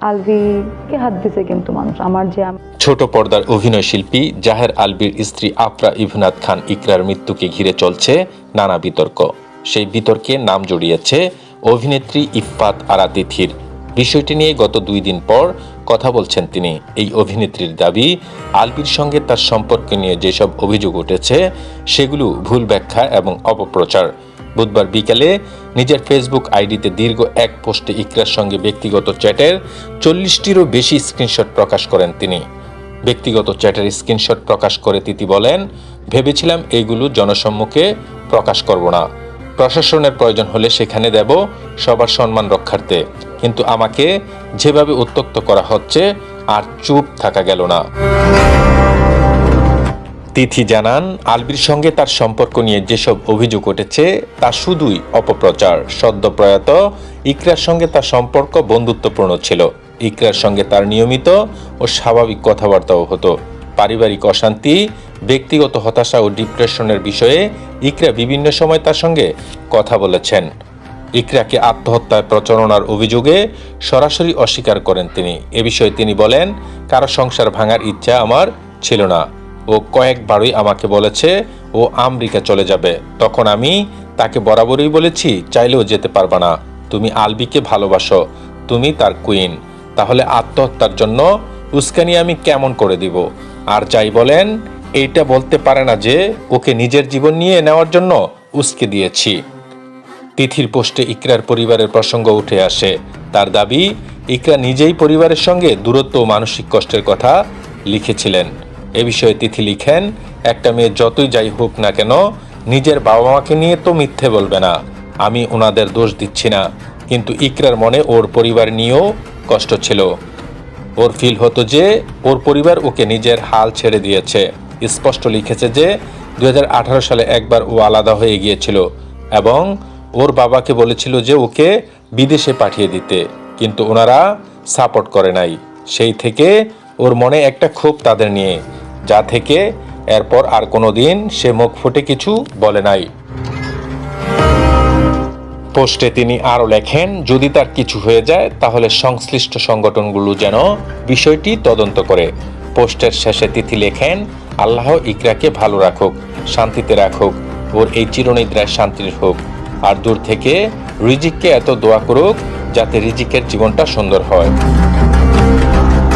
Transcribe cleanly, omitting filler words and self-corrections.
আলভিকে হাত দিছে কিন্তু মানুষ আমার যে ছোট পর্দার অভিনয় শিল্পী জাহের আলভির স্ত্রী আফরা ইভনাত খান ইকরার মৃত্যুকে ঘিরে চলছে নানা বিতর্ক। সেই বিতর্কে নাম জড়িয়েছে অভিনেত্রী ইফফাত আরা তিথির। বিষয়টি নিয়ে গত 2 দিন পর কথা বলছেন তিনি। এই অভিনেত্রীর দাবি, আলভির সঙ্গে তার সম্পর্ক নিয়ে যেসব অভিযোগ উঠেছে সেগুলো ভুল ব্যাখ্যা এবং অপপ্রচার। বুধবার বিকেলে নিজের ফেসবুক আইডিতে দীর্ঘ এক পোস্টে ইকরার সঙ্গে ব্যক্তিগত চ্যাটের 40টিরও বেশি স্ক্রিনশট প্রকাশ করেন তিনি। ব্যক্তিগত চ্যাটের স্ক্রিনশট প্রকাশ করে তিথি বলেন, ভেবেছিলাম এইগুলো জনসম্মুখে প্রকাশ করব না, প্রশাসনের প্রয়োজন হলে সেখানে দেব সবার সম্মান রক্ষার্থে, কিন্তু আমাকে যেভাবে উত্ত্যক্ত করা হচ্ছে আর চুপ থাকা গেল না। তিথি জানান, আলভির সঙ্গে তার সম্পর্ক নিয়ে যেসব অভিযোগ উঠেছে তা শুধুই অপপ্রচার। সদ্য প্রয়াত ইকরার সঙ্গে তার সম্পর্ক বন্ধুত্বপূর্ণ ছিল। ইকরার সঙ্গে তার নিয়মিত ও স্বাভাবিক কথাবার্তাও হতো। পারিবারিক অশান্তি, ব্যক্তিগত হতাশা ও ডিপ্রেশনের বিষয়ে ইকরা বিভিন্ন সময় তার সঙ্গে কথা বলেছেন। ইকরাকে আত্মহত্যায় প্রচারণার অভিযোগে সরাসরি অস্বীকার করেন তিনি। এ বিষয়ে তিনি বলেন, কারো সংসার ভাঙার ইচ্ছা আমার ছিল না। ও কয়েকবারই আমাকে বলেছে ও আমেরিকা চলে যাবে। তখন আমি তাকে বরাবরই বলেছি, চাইলেও যেতে পারবা না, তুমি আলভিকে ভালোবাসো, তুমি তার কুইন, তাহলে আত্মহত্যার জন্য উস্কানি আমি কেমন করে দিব? আর যাই বলেন, এইটা বলতে পারে না যে ওকে নিজের জীবন নিয়ে নেওয়ার জন্য উস্কে দিয়েছি। তিথির পোস্টে ইকরার পরিবারের প্রসঙ্গ উঠে আসে। তার দাবি, ইকরা নিজেই পরিবারের সঙ্গে দূরত্ব ও মানসিক কষ্টের কথা লিখেছিলেন। এ বিষয়ে তিথি লিখেন, একটা মেয়ে যতই যাই হোক না কেন নিজের বাবা মাকে নিয়ে তো মিথ্যে বলবে না। আমি ওনাদের দোষ দিচ্ছি না, কিন্তু ইকরার মনে ওর পরিবার নিয়েও কষ্ট ছিল। ওর ফিল হতো যে ওর পরিবার ওকে নিজের হাল ছেড়ে দিয়েছে। স্পষ্ট লিখেছে যে 2018 সালে একবার ও আলাদা হয়ে গিয়েছিল এবং ওর বাবাকে বলেছিল যে ওকে বিদেশে পাঠিয়ে দিতে, কিন্তু ওনারা সাপোর্ট করে নাই। সেই থেকে ওর মনে একটা ক্ষোভ তাদের নিয়ে, যা থেকে এরপর আর কোনো দিন সে মুখ ফুটে কিছু বলে নাই। পোস্টে তিনি আরও লেখেন, যদি তার কিছু হয়ে যায় তাহলে সংশ্লিষ্ট সংগঠনগুলো যেন বিষয়টি তদন্ত করে। পোস্টের শেষে তিথি লেখেন, আল্লাহ ইকরাকে ভালো রাখুক, শান্তিতে রাখুক, ওর এই চিরনিদ্রায় শান্তির হোক, আর দূর থেকে রিজিককে এত দোয়া করুক যাতে রিজিকের জীবনটা সুন্দর হয়।